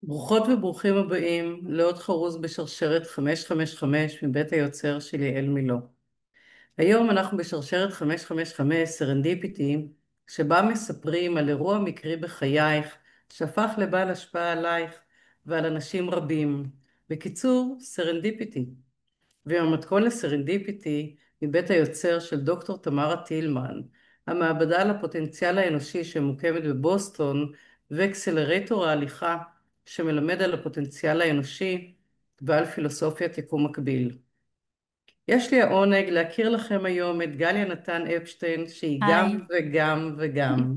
ברוכות וברוכים הבאים לעוד חרוז בשרשרת 555 מבית היוצר של יעל מילו. היום אנחנו בשרשרת 555 סרנדיפיטי, שבה מספרים על אירוע מקרי בחייך שהפך לבעל השפעה עלייך ועל אנשים רבים. בקיצור, סרנדיפיטי. והמתכון לסרנדיפיטי מבית היוצר של דוקטור תמרה טילמן, המעבדה לפוטנציאל האנושי שמוקמת בבוסטון, ואקסלרטור ההליכה שמלמד על הפוטנציאל האנושי ועל פילוסופיית יקום מקביל. יש לי העונג להכיר לכם היום את גליה נתן אפשטיין, שהיא גם היי. וגם וגם.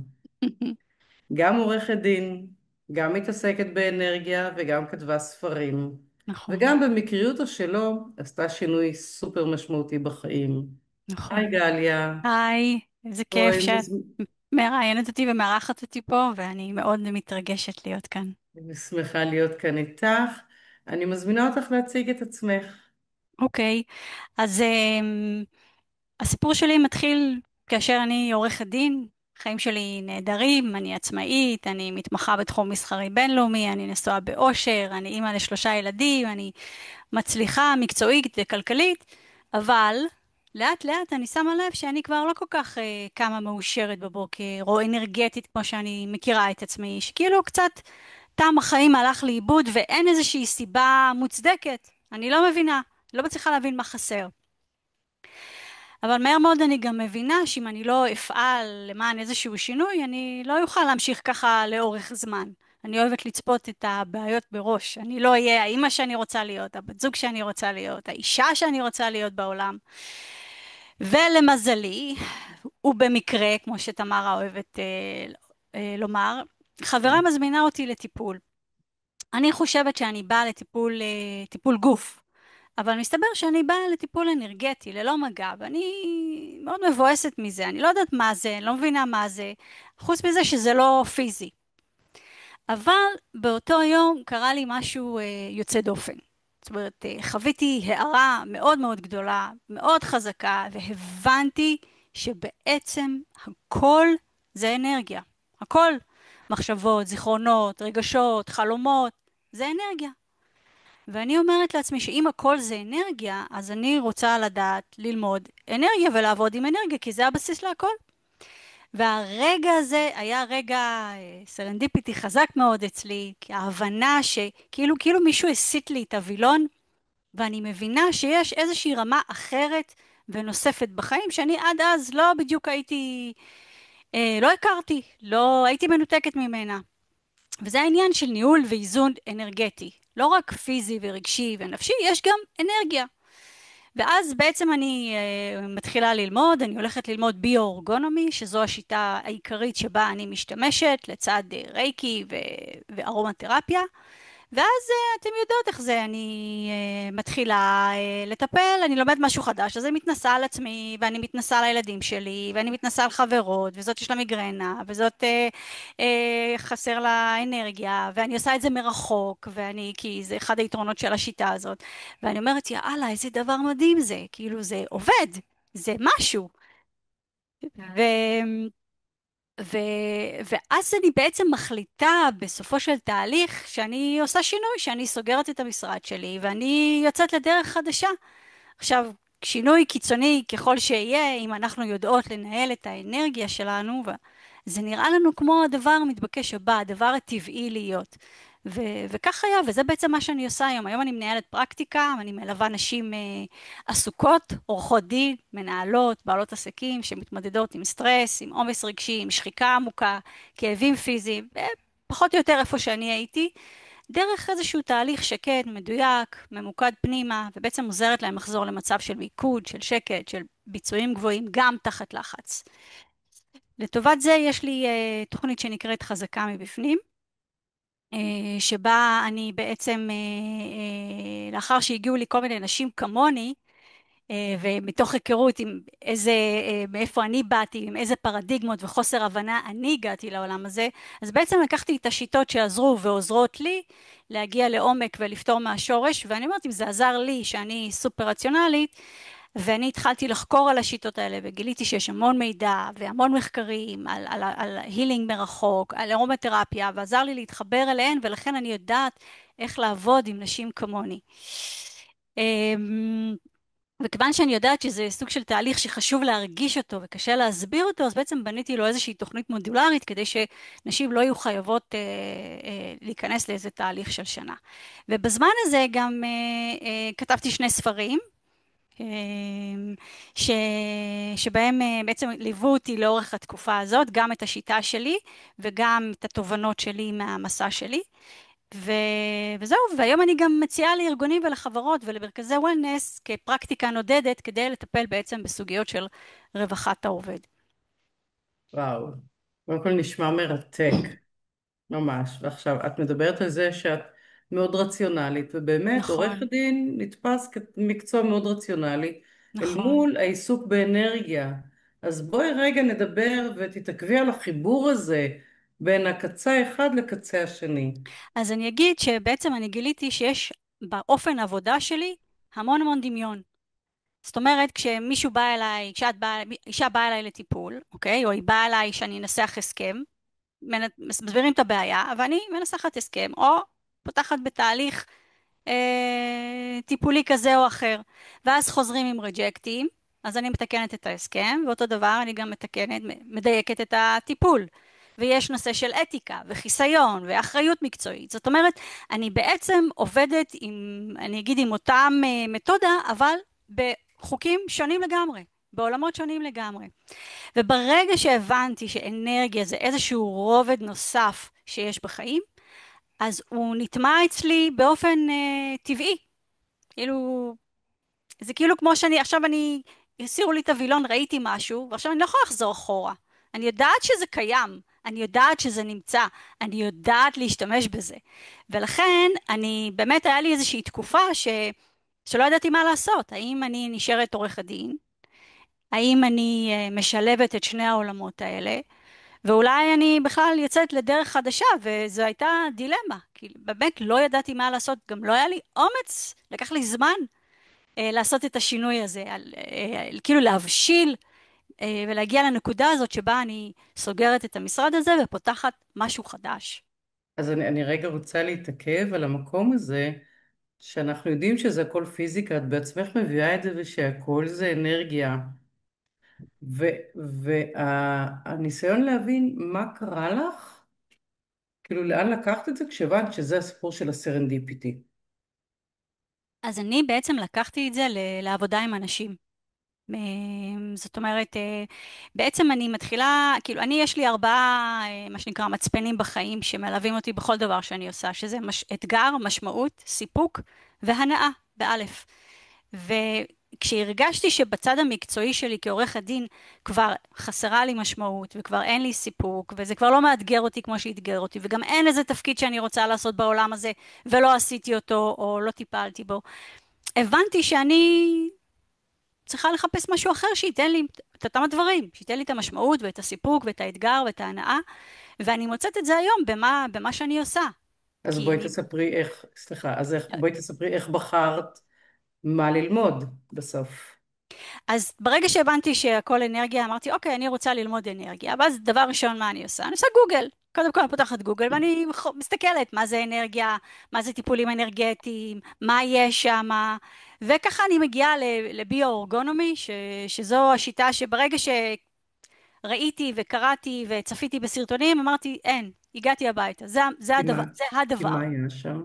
גם עורכת דין, גם מתעסקת באנרגיה וגם כתבה ספרים. נכון, וגם במקריות או שלא, עשתה שינוי סופר משמעותי בחיים. היי נכון. גליה, היי, איזה כיף בואי, שאת מראיינת אותי ומארחת אותי פה, ואני מאוד מתרגשת להיות כאן. אני שמחה להיות כאן איתך. אני מזמינה אותך להציג את עצמך. אוקיי, אז הסיפור שלי מתחיל כאשר אני עורכת דין. החיים שלי נהדרים, אני עצמאית, אני מתמחה בתחום מסחרי בינלאומי, אני נשואה באושר, אני אימא לשלושה ילדים, אני מצליחה מקצועית וכלכלית, אבל לאט לאט אני שמה לב שאני כבר לא כל כך קמה מאושרת בבוקר, או אנרגטית כמו שאני מכירה את עצמי, שכאילו קצת טעם החיים הלך לאיבוד ואין איזושהי סיבה מוצדקת. אני לא מבינה, לא מצליחה להבין מה חסר. אבל מהר מאוד אני גם מבינה שאם אני לא אפעל למען איזשהו שינוי, אני לא אוכל להמשיך ככה לאורך זמן. אני אוהבת לצפות את הבעיות בראש. אני לא אהיה האימא שאני רוצה להיות, הבת זוג שאני רוצה להיות, האישה שאני רוצה להיות בעולם. ולמזלי, ובמקרה, כמו שתמרה אוהבת לומר, חברה מזמינה אותי לטיפול. אני חושבת שאני באה לטיפול טיפול גוף. אבל מסתבר שאני באה לטיפול אנרגטי, ללא מגע, ואני מאוד מבואסת מזה, אני לא יודעת מה זה, אני לא מבינה מה זה, חוץ מזה שזה לא פיזי. אבל באותו יום קרה לי משהו יוצא דופן. זאת אומרת, חוויתי הערה מאוד מאוד גדולה, מאוד חזקה, והבנתי שבעצם הכל זה אנרגיה. הכל, מחשבות, זיכרונות, רגשות, חלומות, זה אנרגיה. ואני אומרת לעצמי שאם הכל זה אנרגיה, אז אני רוצה לדעת ללמוד אנרגיה ולעבוד עם אנרגיה, כי זה הבסיס להכל. והרגע הזה היה רגע סרנדיפיטי חזק מאוד אצלי, כי ההבנה שכאילו מישהו הסיט לי את הווילון, ואני מבינה שיש איזושהי רמה אחרת ונוספת בחיים, שאני עד אז לא בדיוק הייתי, לא הכרתי, לא הייתי מנותקת ממנה. וזה העניין של ניהול ואיזון אנרגטי. לא רק פיזי ורגשי ונפשי, יש גם אנרגיה. ואז בעצם אני מתחילה ללמוד, אני הולכת ללמוד ביו-אורגונומי, שזו השיטה העיקרית שבה אני משתמשת, לצד רייקי וארומתרפיה. ואז אתם יודעות איך זה, אני מתחילה לטפל, אני לומדת משהו חדש, אז אני מתנסה על עצמי, ואני מתנסה על הילדים שלי, ואני מתנסה על חברות, וזאת יש לה מיגרנה, וזאת חסר לה אנרגיה, ואני עושה את זה מרחוק, כי זה אחד היתרונות של השיטה הזאת, ואני אומרת, יאללה, איזה דבר מדהים זה, כאילו זה עובד, זה משהו. ו... ו... ואז אני בעצם מחליטה בסופו של תהליך שאני עושה שינוי, שאני סוגרת את המשרד שלי ואני יוצאת לדרך חדשה. עכשיו, שינוי קיצוני ככל שיהיה, אם אנחנו יודעות לנהל את האנרגיה שלנו, זה נראה לנו כמו הדבר המתבקש הבא, הדבר הטבעי להיות. וכך היה, וזה בעצם מה שאני עושה היום. היום אני מנהלת פרקטיקה, אני מלווה נשים עסוקות, עורכות דין, מנהלות, בעלות עסקים, שמתמודדות עם סטרס, עם עומס רגשי, עם שחיקה עמוקה, כאבים פיזיים, פחות או יותר איפה שאני הייתי, דרך איזשהו תהליך שקט, מדויק, ממוקד פנימה, ובעצם עוזרת להם לחזור למצב של מיקוד, של שקט, של ביצועים גבוהים, גם תחת לחץ. לטובת זה יש לי תוכנית שנקראת חזקה מבפנים, שבה אני בעצם, לאחר שהגיעו לי כל מיני נשים כמוני, ומתוך היכרות עם מאיפה אני באתי, עם איזה פרדיגמות וחוסר הבנה אני הגעתי לעולם הזה, אז בעצם לקחתי את השיטות שעזרו ועוזרות לי להגיע לעומק ולפתור מהשורש, ואני אומרת, אם זה עזר לי שאני סופר רציונלית, ואני התחלתי לחקור על השיטות האלה, וגיליתי שיש המון מידע והמון מחקרים על הילינג מרחוק, על ארומתרפיה, ועזר לי להתחבר אליהן, ולכן אני יודעת איך לעבוד עם נשים כמוני. וכיוון שאני יודעת שזה סוג של תהליך שחשוב להרגיש אותו וקשה להסביר אותו, אז בעצם בניתי לו איזושהי תוכנית מודולרית כדי שנשים לא יהיו חייבות להיכנס לאיזה תהליך של שנה. ובזמן הזה גם כתבתי שני ספרים, אה, ש... שבהם בעצם ליוו אותי לאורך התקופה הזאת, גם את השיטה שלי וגם את התובנות שלי מהמסע שלי. ו... וזהו, והיום אני גם מציעה לארגונים ולחברות ולמרכזי וולנס כפרקטיקה נודדת כדי לטפל בעצם בסוגיות של רווחת העובד. וואו, קודם כל נשמע מרתק, ממש. ועכשיו, את מדברת על זה שאת מאוד רציונלית, ובאמת, עורך נכון, הדין נתפס כמקצוע מאוד רציונלי, אל נכון. מול העיסוק באנרגיה. אז בואי רגע נדבר ותתעכבי על החיבור הזה בין הקצה האחד לקצה השני. אז אני אגיד שבעצם אני גיליתי שיש באופן העבודה שלי המון המון דמיון. זאת אומרת, כשמישהו בא אליי, אישה באה אליי לטיפול, אוקיי? או היא באה אליי שאני אנסח הסכם, מסבירים את הבעיה, ואני מנסחת הסכם, או פותחת בתהליך טיפולי כזה או אחר. ואז חוזרים עם רג'קטים, אז אני מתקנת את ההסכם, ואותו דבר אני גם מתקנת, מדייקת את הטיפול. ויש נושא של אתיקה וחיסיון ואחריות מקצועית. זאת אומרת, אני בעצם עובדת עם, אני אגיד עם אותם מתודה, אבל בחוקים שונים לגמרי, בעולמות שונים לגמרי. וברגע שהבנתי שאנרגיה זה איזשהו רובד נוסף שיש בחיים, אז הוא נטמע אצלי באופן טבעי. כאילו, זה כאילו כמו שאני, עכשיו הסירו לי את הווילון, ראיתי משהו, ועכשיו אני לא יכולה לחזור אחורה. אני יודעת שזה קיים, אני יודעת שזה נמצא, אני יודעת להשתמש בזה. ולכן, באמת היה לי איזושהי תקופה שלא ידעתי מה לעשות. האם אני נשארת עורכת דין? האם אני משלבת את שני העולמות האלה? ואולי אני בכלל יוצאת לדרך חדשה, וזו הייתה דילמה, כי באמת לא ידעתי מה לעשות, גם לא היה לי אומץ, לקח לי זמן לעשות את השינוי הזה, כאילו להבשיל ולהגיע לנקודה הזאת שבה אני סוגרת את המשרד הזה ופותחת משהו חדש. אז אני רגע רוצה להתעכב על המקום הזה, שאנחנו יודעים שזה הכל פיזיקה, את בעצמך מביאה את זה ושהכל זה אנרגיה. והניסיון להבין מה קרה לך, כאילו לאן לקחת את זה כשהבנת שזה הסיפור של הסרנדיפיטי. אז אני בעצם לקחתי את זה לעבודה עם אנשים. זאת אומרת, בעצם אני מתחילה, כאילו, יש לי ארבעה, מה שנקרא, מצפנים בחיים שמלווים אותי בכל דבר שאני עושה, שזה אתגר, משמעות, סיפוק והנאה, באלף. וכשהרגשתי שבצד המקצועי שלי כעורכת דין כבר חסרה לי משמעות וכבר אין לי סיפוק וזה כבר לא מאתגר אותי כמו שאתגר אותי וגם אין איזה תפקיד שאני רוצה לעשות בעולם הזה ולא עשיתי אותו או לא טיפלתי בו, הבנתי שאני צריכה לחפש משהו אחר שייתן לי את אותם הדברים, שייתן לי את המשמעות ואת הסיפוק ואת האתגר ואת ההנאה, ואני מוצאת את זה היום במה שאני עושה. אז כי בואי אני, תספרי איך, סליחה, אז בואי תספרי איך בחרת מה ללמוד בסוף. אז ברגע שהבנתי שהכל אנרגיה, אמרתי, אוקיי, אני רוצה ללמוד אנרגיה. ואז דבר ראשון, מה אני עושה? אני עושה גוגל. קודם כל אני פותחת גוגל ואני מסתכלת מה זה אנרגיה, מה זה טיפולים אנרגטיים, מה יש שם, וככה אני מגיעה לביו-אורגונומי, שזו השיטה שברגע שראיתי וקראתי וצפיתי בסרטונים, אמרתי, אין, הגעתי הביתה, זה כי הדבר, מה, זה כי מה הדבר. היה שם?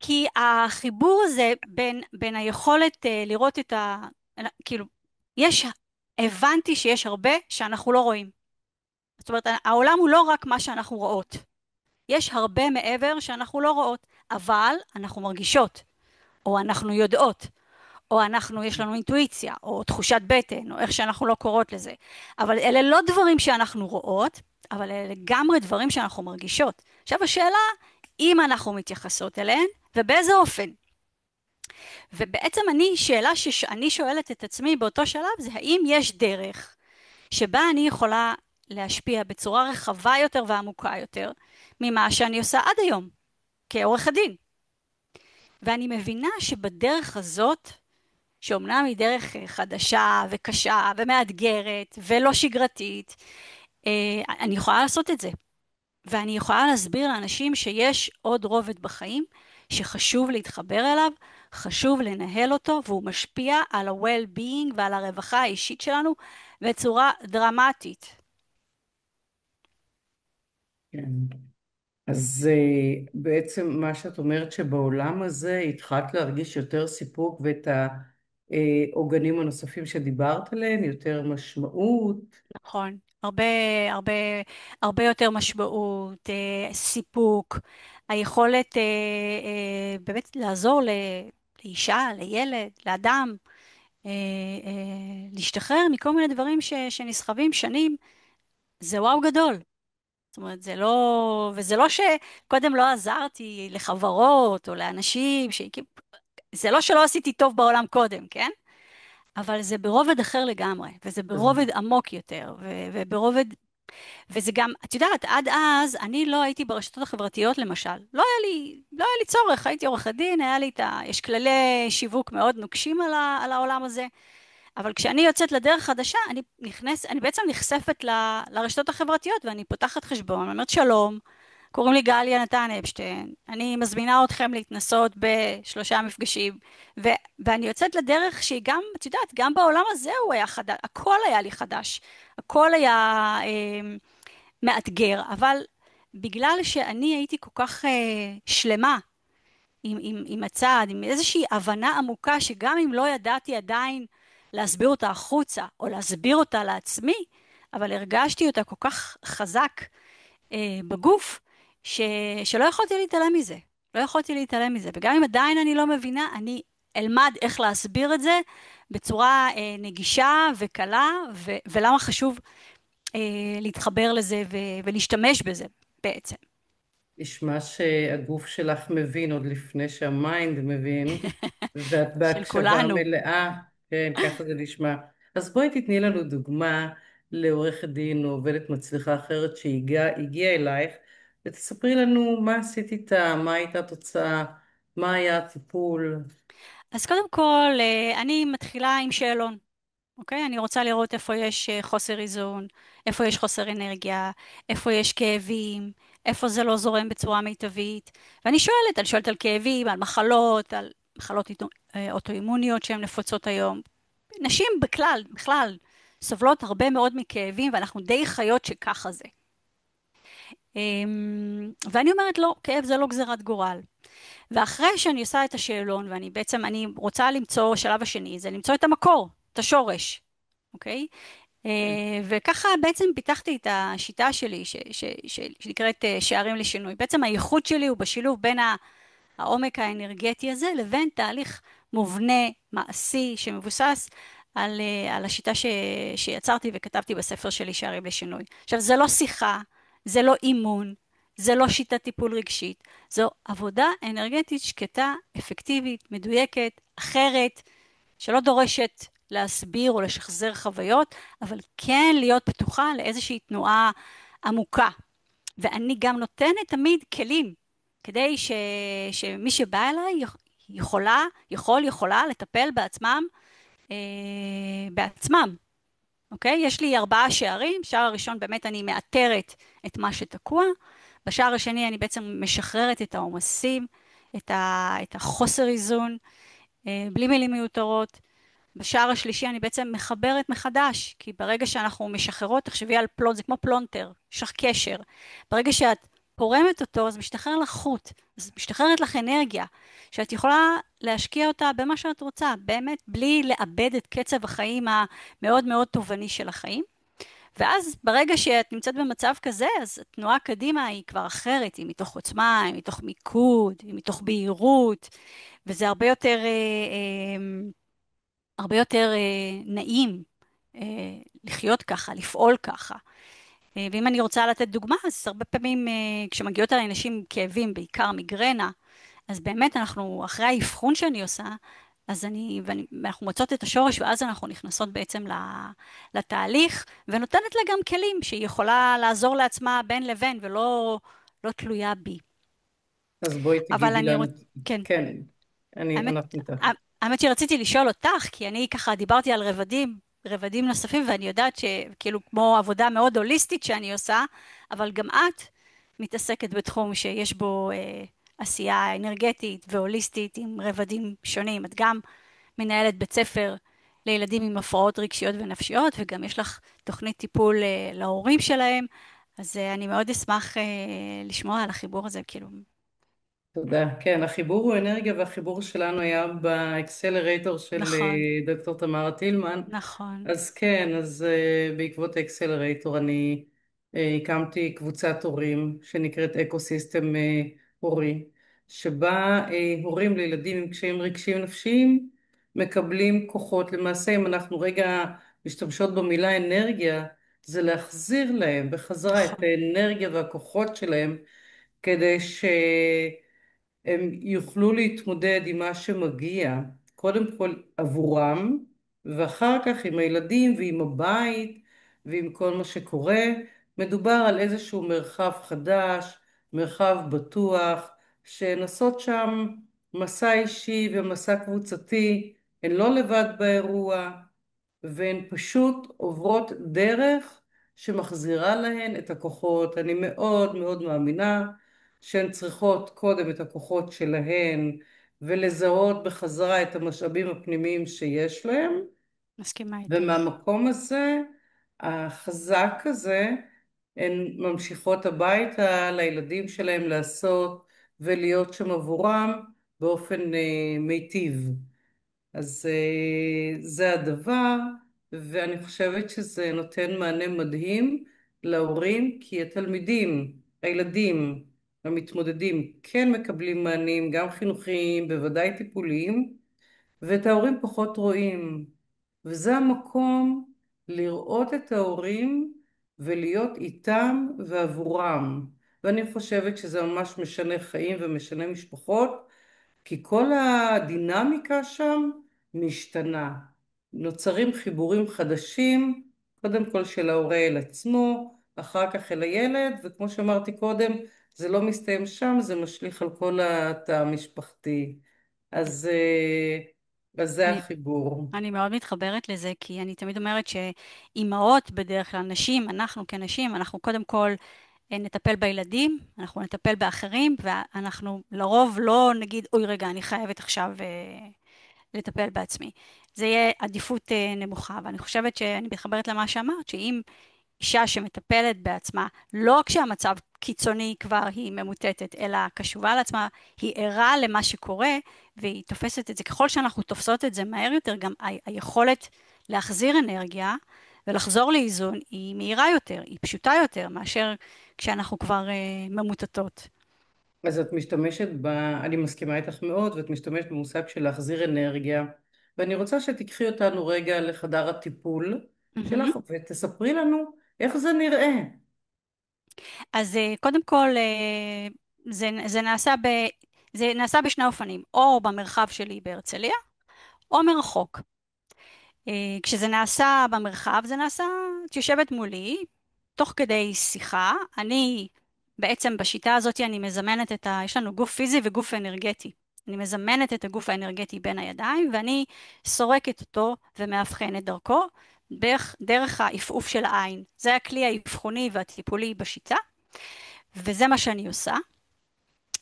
כי החיבור הזה בין היכולת לראות את כאילו, יש, הבנתי שיש הרבה שאנחנו לא רואים. זאת אומרת, העולם הוא לא רק מה שאנחנו רואות. יש הרבה מעבר שאנחנו לא רואות, אבל אנחנו מרגישות, או אנחנו יודעות, או יש לנו אינטואיציה, או תחושת בטן, או איך שאנחנו לא קוראות לזה. אבל אלה לא דברים שאנחנו רואות, אבל אלה לגמרי דברים שאנחנו מרגישות. עכשיו השאלה, אם אנחנו מתייחסות אליהן, ובאיזה אופן. ובעצם שאלה שאני שואלת את עצמי באותו שלב, זה האם יש דרך שבה אני יכולה להשפיע בצורה רחבה יותר ועמוקה יותר, ממה שאני עושה עד היום, כעורך הדין. ואני מבינה שבדרך הזאת, שאומנם היא דרך חדשה וקשה ומאתגרת ולא שגרתית, אני יכולה לעשות את זה. ואני יכולה להסביר לאנשים שיש עוד רובד בחיים שחשוב להתחבר אליו, חשוב לנהל אותו, והוא משפיע על ה-well-being ועל הרווחה האישית שלנו בצורה דרמטית. כן. אז בעצם מה שאת אומרת שבעולם הזה התחלת להרגיש יותר סיפוק ואת העוגנים הנוספים שדיברת עליהם, יותר משמעות. נכון, הרבה, הרבה, הרבה יותר משמעות, סיפוק, היכולת באמת לעזור לאישה, לילד, לאדם, להשתחרר מכל מיני דברים שנסחבים שנים, זה וואו גדול. זאת אומרת, זה לא, וזה לא שקודם לא עזרתי לחברות או לאנשים, זה לא שלא עשיתי טוב בעולם קודם, כן? אבל זה ברובד אחר לגמרי, וזה אז ברובד עמוק יותר, וברובד, וזה גם, את יודעת, עד אז אני לא הייתי ברשתות החברתיות למשל. לא היה לי צורך, הייתי עורכת דין, היה לי יש כללי שיווק מאוד נוקשים על העולם הזה. אבל כשאני יוצאת לדרך חדשה, אני בעצם נחשפת לרשתות החברתיות, ואני פותחת חשבון, אני אומרת שלום, קוראים לי גליה נתן אפשטיין, אני מזמינה אתכם להתנסות בשלושה מפגשים, ואני יוצאת לדרך שהיא גם, את יודעת, גם בעולם הזה הוא היה חדש, הכל היה לי חדש, הכל היה מאתגר, אבל בגלל שאני הייתי כל כך שלמה עם הצעד, עם איזושהי הבנה עמוקה שגם אם לא ידעתי עדיין להסביר אותה החוצה או להסביר אותה לעצמי, אבל הרגשתי אותה כל כך חזק בגוף, שלא יכולתי להתעלם מזה. לא יכולתי להתעלם מזה. וגם אם עדיין אני לא מבינה, אני אלמד איך להסביר את זה בצורה נגישה וקלה, ולמה חשוב להתחבר לזה ולהשתמש בזה בעצם. נשמע שהגוף שלך מבין עוד לפני שהמיינד מבין, ואת של בהקשבה כולנו. מלאה. כן, ככה זה נשמע. אז בואי תתני לנו דוגמה לעורכת דין או עובדת מצליחה אחרת שהגיעה אלייך, ותספרי לנו מה עשית איתה, מה הייתה התוצאה, מה היה הטיפול. אז קודם כל, אני מתחילה עם שאלון, אוקיי? אני רוצה לראות איפה יש חוסר איזון, איפה יש חוסר אנרגיה, איפה יש כאבים, איפה זה לא זורם בצורה מיטבית. ואני שואלת, אני שואלת על כאבים, על מחלות, על מחלות אוטואימוניות שהן נפוצות היום. נשים בכלל, סובלות הרבה מאוד מכאבים, ואנחנו די חיות שככה זה. ואני אומרת, לא, כאב זה לא גזירת גורל. ואחרי שאני עושה את השאלון, אני רוצה למצוא, השלב השני, זה למצוא את המקור, את השורש, אוקיי? וככה בעצם פיתחתי את השיטה שלי, שנקראת שערים לשינוי. בעצם הייחוד שלי הוא בשילוב בין העומק האנרגטי הזה, לבין תהליך מובנה, מעשי, שמבוסס על השיטה שיצרתי וכתבתי בספר שלי, שערים לשינוי. עכשיו, זה לא שיחה, זה לא אימון, זה לא שיטת טיפול רגשית, זו עבודה אנרגטית שקטה, אפקטיבית, מדויקת, אחרת, שלא דורשת להסביר או לשחזר חוויות, אבל כן להיות פתוחה לאיזושהי תנועה עמוקה. ואני גם נותנת תמיד כלים, כדי שמי שבא אליי יכולה לטפל בעצמם. אוקיי? יש לי 4 שערים. שער הראשון באמת אני מאתרת את מה שתקוע. בשער השני אני בעצם משחררת את העומסים, את החוסר איזון, בלי מילים מיותרות. בשער השלישי אני בעצם מחברת מחדש, כי ברגע שאנחנו משחררות, תחשבי על פלונט, זה כמו פלונטר, יש לך קשר. ברגע שאת פורמת אותו, אז משתחרר לך חוט, אז משתחררת לך אנרגיה, שאת יכולה להשקיע אותה במה שאת רוצה, באמת בלי לאבד את קצב החיים המאוד מאוד תובעני של החיים. ואז ברגע שאת נמצאת במצב כזה, אז התנועה קדימה היא כבר אחרת, היא מתוך עוצמה, היא מתוך מיקוד, היא מתוך בהירות, וזה הרבה יותר נעים אה, לחיות ככה, לפעול ככה. ואם אני רוצה לתת דוגמה, אז הרבה פעמים כשמגיעות אליי נשים עם כאבים, בעיקר מיגרנה, אז באמת אחרי האבחון שאני עושה, ואנחנו מוצאות את השורש, ואז אנחנו נכנסות בעצם לתהליך, ונותנת לה גם כלים שהיא יכולה לעזור לעצמה בין לבין, ולא לא תלויה בי. אז בואי אבל תגידי לנו. כן, כן, האמת, אנחנו איתך. האמת שרציתי לשאול אותך, כי אני ככה דיברתי על רבדים נוספים, ואני יודעת שכאילו כמו עבודה מאוד הוליסטית שאני עושה, אבל גם את מתעסקת בתחום שיש בו עשייה אנרגטית והוליסטית עם רבדים שונים. את גם מנהלת בית ספר לילדים עם הפרעות רגשיות ונפשיות, וגם יש לך תוכנית טיפול להורים שלהם, אז אני מאוד אשמח לשמוע על החיבור הזה, כאילו. תודה. כן, החיבור הוא אנרגיה, והחיבור שלנו היה באקסלרייטור של נכון, דוקטור תמרה טילמן. נכון, אז כן, אז בעקבות האקסלרייטור אני הקמתי קבוצת הורים שנקראת אקו-סיסטם הורי, שבה הורים לילדים עם קשיים רגשיים נפשיים מקבלים כוחות. למעשה, אם אנחנו רגע משתמשות במילה אנרגיה, זה להחזיר להם בחזרה את נכון. האנרגיה והכוחות שלהם, כדי הם יוכלו להתמודד עם מה שמגיע, קודם כל עבורם, ואחר כך עם הילדים ועם הבית ועם כל מה שקורה. מדובר על איזשהו מרחב חדש, מרחב בטוח, שנסות שם מסע אישי ומסע קבוצתי. הן לא לבד באירוע, והן פשוט עוברות דרך שמחזירה להן את הכוחות. אני מאוד מאוד מאמינה שהן צריכות קודם את הכוחות שלהן, ולזהות בחזרה את המשאבים הפנימיים שיש להן, מסכימה איתך. ומהמקום הזה, החזק הזה, הן ממשיכות הביתה לילדים שלהם לעשות ולהיות שם עבורם באופן מיטיב. אז זה הדבר, ואני חושבת שזה נותן מענה מדהים להורים, כי התלמידים, הילדים המתמודדים כן מקבלים מענים, גם חינוכיים, בוודאי טיפוליים, ואת ההורים פחות רואים. וזה המקום לראות את ההורים ולהיות איתם ועבורם. ואני חושבת שזה ממש משנה חיים ומשנה משפחות, כי כל הדינמיקה שם משתנה. נוצרים חיבורים חדשים, קודם כל של ההורה אל עצמו, אחר כך אל הילד, וכמו שאמרתי קודם, זה לא מסתיים שם, זה משליך על כל התא המשפחתי. אז, אז זה אני, החיבור. אני מאוד מתחברת לזה, כי אני תמיד אומרת שאימהות בדרך כלל, נשים, אנחנו כנשים, אנחנו קודם כל נטפל בילדים, אנחנו נטפל באחרים, ואנחנו לרוב לא נגיד, אוי רגע, אני חייבת עכשיו לטפל בעצמי. זה יהיה עדיפות נמוכה, ואני חושבת שאני מתחברת למה שאמרת, שאם אישה שמטפלת בעצמה, לא כשהמצב קיצוני כבר היא ממוטטת, אלא קשובה לעצמה, היא ערה למה שקורה, והיא תופסת את זה. ככל שאנחנו תופסות את זה מהר יותר, גם היכולת להחזיר אנרגיה ולחזור לאיזון היא מהירה יותר, היא פשוטה יותר, מאשר כשאנחנו כבר ממוטטות. אז את משתמשת אני מסכימה איתך מאוד, ואת משתמשת במושג של להחזיר אנרגיה, ואני רוצה שתיקחי אותנו רגע לחדר הטיפול מהמם. שלך, ותספרי לנו איך זה נראה. אז קודם כל, זה נעשה בשני אופנים, או במרחב שלי בהרצליה, או מרחוק. כשזה נעשה במרחב, זה נעשה, את יושבת מולי, תוך כדי שיחה. אני, בעצם בשיטה הזאת אני מזמנת יש לנו גוף פיזי וגוף אנרגטי. אני מזמנת את הגוף האנרגטי בין הידיים, ואני סורקת אותו ומאבחנת דרכו, דרך העפעוף של העין. זה הכלי האבחוני והטיפולי בשיטה, וזה מה שאני עושה.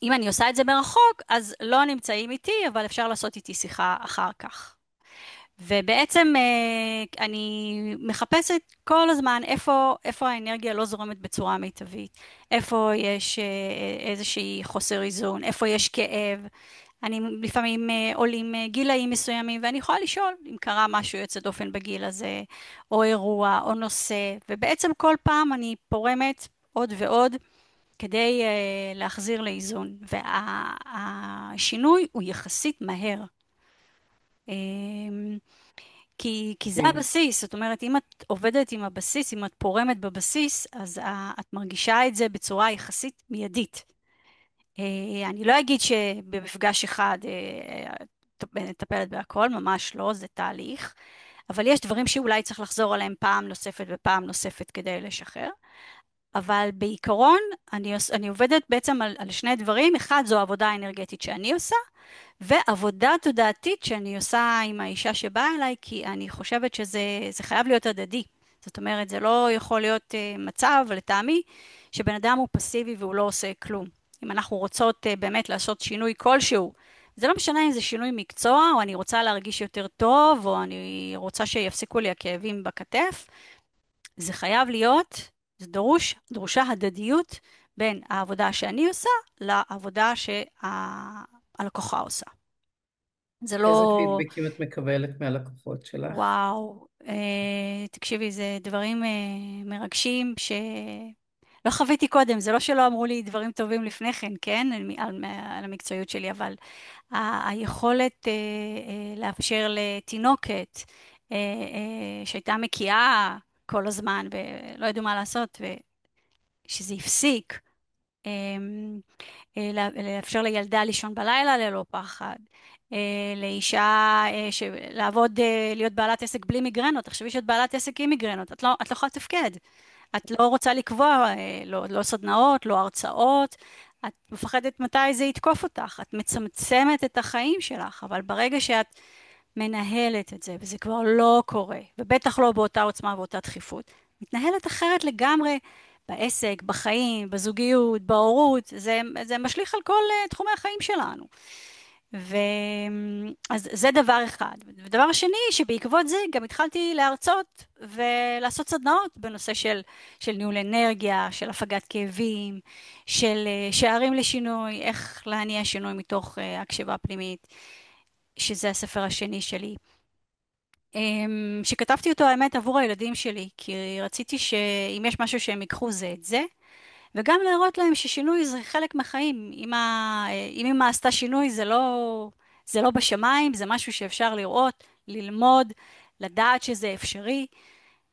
אם אני עושה את זה מרחוק, אז לא נמצאים איתי, אבל אפשר לעשות איתי שיחה אחר כך. ובעצם אני מחפשת כל הזמן איפה האנרגיה לא זורמת בצורה מיטבית, איפה יש איזושהי חוסר איזון, איפה יש כאב. אני לפעמים עולים גילאים מסוימים, ואני יכולה לשאול אם קרה משהו יוצא דופן בגיל הזה, או אירוע, או נושא, ובעצם כל פעם אני פורמת עוד ועוד כדי להחזיר לאיזון, והשינוי הוא יחסית מהר. כי זה כן. הבסיס, זאת אומרת, אם את עובדת עם הבסיס, אם את פורמת בבסיס, אז את מרגישה את זה בצורה יחסית מיידית. אני לא אגיד שבמפגש אחד את מטפלת בהכל, ממש לא, זה תהליך, אבל יש דברים שאולי צריך לחזור עליהם פעם נוספת ופעם נוספת כדי לשחרר. אבל בעיקרון אני עובדת בעצם על שני דברים. אחד, זו העבודה האנרגטית שאני עושה, ועבודה תודעתית שאני עושה עם האישה שבאה אליי, כי אני חושבת שזה חייב להיות הדדי. זאת אומרת, זה לא יכול להיות מצב, לטעמי, שבן אדם הוא פסיבי והוא לא עושה כלום. אם אנחנו רוצות באמת לעשות שינוי כלשהו, זה לא משנה אם זה שינוי מקצוע, או אני רוצה להרגיש יותר טוב, או אני רוצה שיפסיקו לי הכאבים בכתף, זה חייב להיות, דרושה הדדיות בין העבודה שאני עושה לעבודה שהלקוחה עושה. זה איזה לא, פידבקים את מקבלת מהלקוחות שלך? וואו, תקשיבי, זה דברים מרגשים שלא חוויתי קודם, זה לא שלא אמרו לי דברים טובים לפני כן, כן, על המקצועיות שלי, אבל היכולת לאפשר לתינוקת שהייתה מקיאה כל הזמן ולא ידעו מה לעשות, ושזה הפסיק, לאפשר לילדה לישון בלילה ללא פחד, לאישה לעבוד, להיות בעלת עסק בלי מיגרנות. תחשבי שאת בעלת עסק עם מיגרנות, את לא יכולה לתפקד. את לא רוצה לקבוע, לא סדנאות, לא הרצאות, את מפחדת מתי זה יתקוף אותך, את מצמצמת את החיים שלך, אבל ברגע שאת מנהלת את זה, וזה כבר לא קורה, ובטח לא באותה עוצמה ובאותה דחיפות, מתנהלת אחרת לגמרי בעסק, בחיים, בזוגיות, בהורות, זה משליך על כל תחומי החיים שלנו. אז זה דבר אחד. ודבר שני, שבעקבות זה גם התחלתי להרצות ולעשות סדנאות בנושא של ניהול אנרגיה, של הפגת כאבים, של שערים לשינוי, איך להניע שינוי מתוך הקשבה פנימית, שזה הספר השני שלי. שכתבתי אותו האמת עבור הילדים שלי, כי רציתי שאם יש משהו שהם ייקחו זה את זה, וגם להראות להם ששינוי זה חלק מהחיים. אם אמא עשתה שינוי, זה לא בשמיים, זה משהו שאפשר לראות, ללמוד, לדעת שזה אפשרי.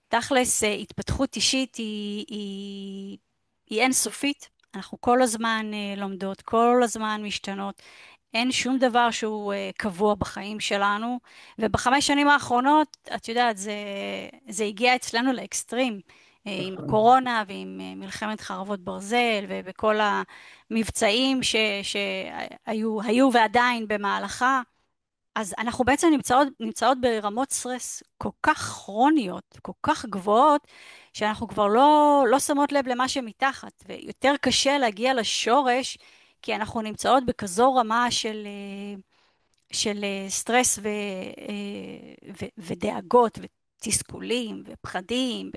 תכלס, התפתחות אישית היא אינסופית. אנחנו כל הזמן לומדות, כל הזמן משתנות. אין שום דבר שהוא קבוע בחיים שלנו, ובחמש שנים האחרונות, את יודעת, זה הגיע אצלנו לאקסטרים, עם נכון. הקורונה ועם מלחמת חרבות ברזל, ובכל המבצעים שהיו ועדיין במהלכה. אז אנחנו בעצם נמצאות ברמות סטרס כל כך כרוניות, כל כך גבוהות, שאנחנו כבר לא שמות לב למה שמתחת, ויותר קשה להגיע לשורש, כי אנחנו נמצאות בכזו רמה של סטרס ודאגות ותסכולים ופחדים,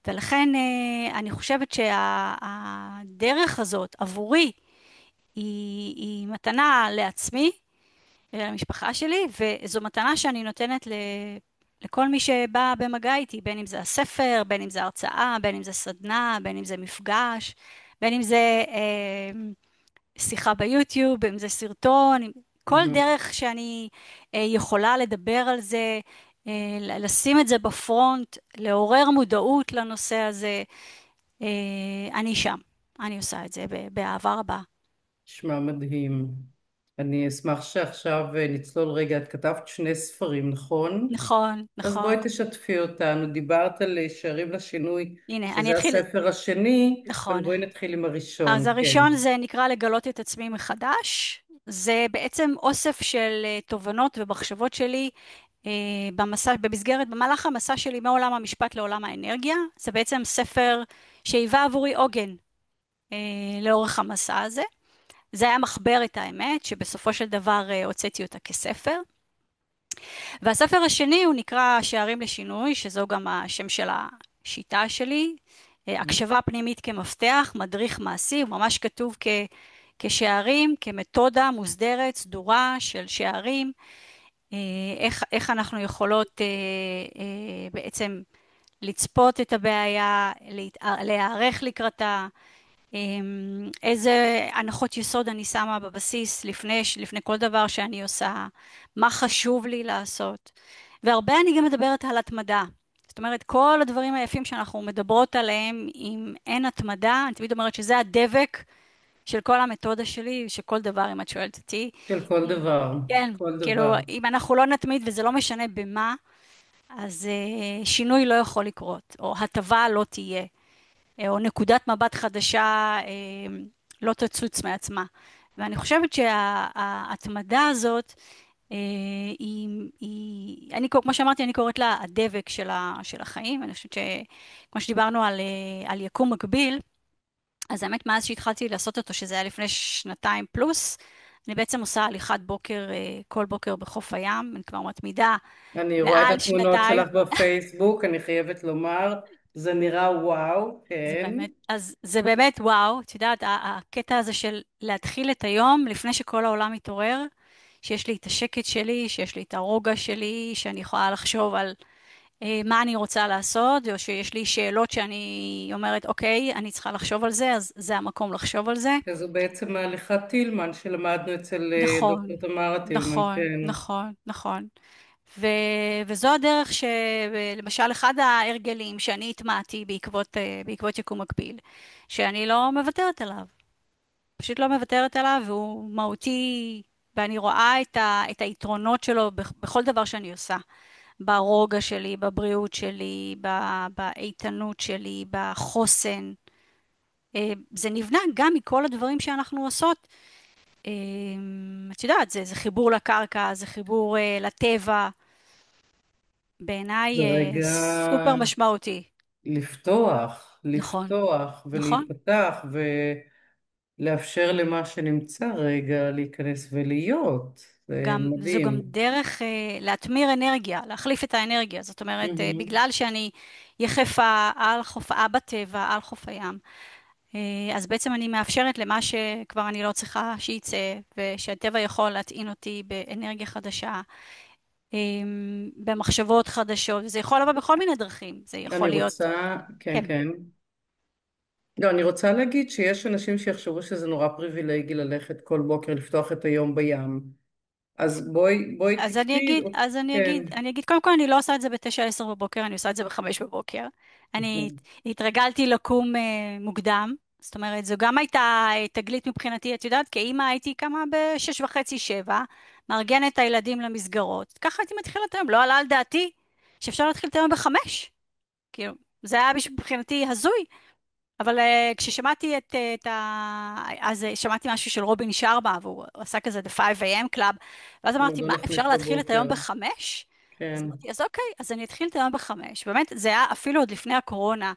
ולכן אני חושבת שהדרך הזאת עבורי היא מתנה לעצמי, למשפחה שלי, וזו מתנה שאני נותנת לכל מי שבא במגע איתי, בין אם זה הספר, בין אם זה הרצאה, בין אם זה סדנה, בין אם זה מפגש, בין אם זה שיחה ביוטיוב, בין אם זה סרטון, כל מהמם. דרך שאני יכולה לדבר על זה, לשים את זה בפרונט, לעורר מודעות לנושא הזה, אני שם. אני עושה את זה באהבה רבה. נשמע מדהים. אני אשמח שעכשיו נצלול רגע. את כתבת שני ספרים, נכון? נכון, אז בואי נכון. תשתפי אותנו. דיברת על שערים לשינוי, הנה, אני שזה אתחיל, הספר השני, אבל נכון. בואי נתחיל עם אז הראשון, כן. הראשון זה נקרא לגלות את עצמי מחדש. זה בעצם אוסף של תובנות ומחשבות שלי במהלך המסע שלי מעולם המשפט לעולם האנרגיה. זה בעצם ספר שהיווה עבורי עוגן לאורך המסע הזה. זה היה מחברת האמת, שבסופו של דבר הוצאתי אותה כספר. והספר השני הוא נקרא שערים לשינוי, שזו גם השם של השיטה שלי. הקשבה פנימית כמפתח, מדריך מעשי, הוא ממש כתוב כשערים, כמתודה מוסדרת, סדורה של שערים, איך אנחנו יכולות בעצם לצפות את הבעיה, להיערך לקראתה, איזה הנחות יסוד אני שמה בבסיס לפני כל דבר שאני עושה, מה חשוב לי לעשות. והרבה אני גם מדברת על התמדה. זאת אומרת, כל הדברים היפים שאנחנו מדברות עליהם, אם אין התמדה, אני תמיד אומרת שזה הדבק של כל המתודה שלי, שכל דבר, אם את שואלת אותי. של כל דבר, כן, כל כאילו, דבר. אם אנחנו לא נתמיד וזה לא משנה במה, אז שינוי לא יכול לקרות, או הטבה לא תהיה. או נקודת מבט חדשה לא תצוץ מעצמה. ואני חושבת שההתמדה הזאת, אה, כמו שאמרתי, אני קוראת לה הדבק של החיים. אני חושבת שכמו שדיברנו על יקום מקביל, אז האמת, מאז שהתחלתי לעשות אותו, שזה היה לפני שנתיים פלוס, אני בעצם עושה הליכת בוקר כל בוקר בחוף הים, אני כבר מתמידה אני רואה את מעל התמונות שנתיים. שלך בפייסבוק, אני חייבת לומר, זה נראה וואו, זה כן. באמת, אז זה באמת וואו, את יודעת, הקטע הזה של להתחיל את היום לפני שכל העולם מתעורר, שיש לי את השקט שלי, שיש לי את הרוגע שלי, שאני יכולה לחשוב על מה אני רוצה לעשות, או שיש לי שאלות שאני אומרת, אוקיי, אני צריכה לחשוב על זה, אז זה המקום לחשוב על זה. שזו בעצם ההליכת טילמן שלמדנו אצל נכון, דוקטור תמרה טילמן, נכון, כן. נכון, נכון. ו, וזו הדרך שלמשל אחד ההרגלים שאני הטמעתי בעקבות יקום מקביל, שאני לא מוותרת עליו. פשוט לא מוותרת עליו, והוא מהותי, ואני רואה את היתרונות שלו בכל דבר שאני עושה. ברוגע שלי, בבריאות שלי, באיתנות שלי, בחוסן. זה נבנה גם מכל הדברים שאנחנו עושות. אה, את יודעת, זה חיבור לקרקע, זה חיבור לטבע, בעיניי זה רגע סופר משמעותי. לפתוח, נכון, לפתוח נכון. ולהיפתח ולאפשר למה שנמצא רגע להיכנס ולהיות. זה זו גם מדהים. דרך להטמיר אנרגיה, להחליף את האנרגיה. זאת אומרת, מהמם. בגלל שאני יחפה בטבע, על חוף הים, אז בעצם אני מאפשרת למה שכבר אני לא צריכה שייצא, ושהטבע יכול להטעין אותי באנרגיה חדשה, אה, במחשבות חדשות. זה יכול לבוא בכל מיני דרכים. זה יכול אני להיות, רוצה, כן, כן. כן. לא, אני רוצה להגיד שיש אנשים שיחשבו שזה נורא פריבילגי ללכת כל בוקר לפתוח את היום בים. אז בואי תקחי, כן. אני אגיד, קודם כל אני לא עושה את זה בתשע עשר בבוקר, אני עושה את זה בחמש בבוקר. אני התרגלתי לקום מוקדם, זאת אומרת, זו גם הייתה תגלית מבחינתי, את יודעת, כאימא הייתי קמה בשש וחצי, שבע, מארגנת את הילדים למסגרות, ככה הייתי מתחילה את היום, לא עלה על דעתי שאפשר להתחיל את היום בחמש, כאילו, זה היה מבחינתי הזוי. אבל כששמעתי אז שמעתי משהו של רובין שרמה, והוא עשה כזה The 5 AM Club, ואז אמרתי, מועדון מה, אפשר החמש להתחיל את היום בבוקר, בחמש? אז כן. אמרתי, אז אוקיי, אז אני אתחיל את היום בחמש. באמת, זה היה אפילו עוד לפני הקורונה.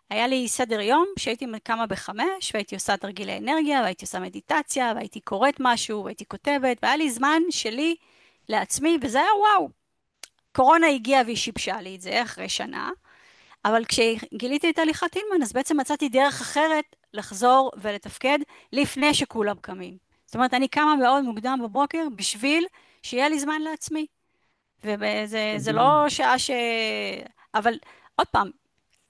היה לי סדר יום שהייתי קמה בחמש, והייתי עושה תרגילי אנרגיה, והייתי עושה מדיטציה, והייתי קוראת משהו, והייתי כותבת, והיה לי זמן שלי לעצמי, וזה היה וואו. קורונה הגיעה והיא שיבשה לי את זה אחרי שנה. אבל כשגיליתי את הליכת אילמן, אז בעצם מצאתי דרך אחרת לחזור ולתפקד לפני שכולם קמים. זאת אומרת, אני קמה מאוד מוקדם בבוקר בשביל שיהיה לי זמן לעצמי. וזה מדהים. לא שעה אבל עוד פעם,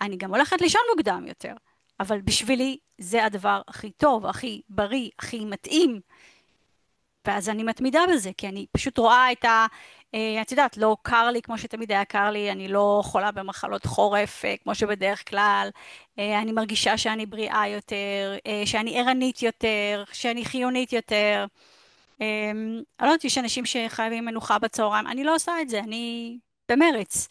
אני גם הולכת לישון מוקדם יותר. אבל בשבילי זה הדבר הכי טוב, הכי בריא, הכי מתאים. ואז אני מתמידה בזה, כי אני פשוט רואה את יודעת, לא קר לי כמו שתמיד היה קר לי, אני לא חולה במחלות חורף כמו שבדרך כלל, אני מרגישה שאני בריאה יותר, שאני ערנית יותר, שאני חיונית יותר. אני לא יודעת, יש אנשים שחייבים מנוחה בצהריים, אני לא עושה את זה, אני במרץ.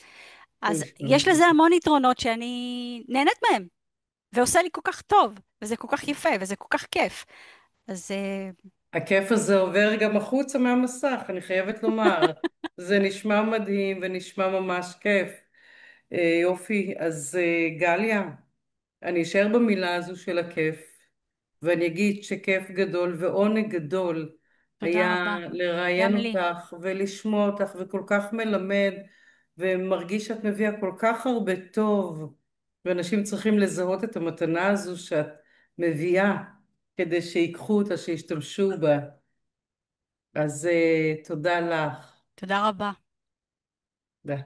אז יש לזה המון יתרונות שאני נהנית מהם, ועושה לי כל כך טוב, וזה כל כך יפה, וזה כל כך כיף. אז הכיף הזה עובר גם החוצה מהמסך, אני חייבת לומר. זה נשמע מדהים ונשמע ממש כיף. יופי, אז גליה, אני אשאר במילה הזו של הכיף, ואני אגיד שכיף גדול ועונג גדול תודה היה רבה. לראיין גם לי. אותך ולשמוע אותך, וכל כך מלמד, ומרגיש שאת מביאה כל כך הרבה טוב, ואנשים צריכים לזהות את המתנה הזו שאת מביאה, כדי שיקחו אותה, שישתמשו בה. אז תודה לך. תודה רבה. תודה.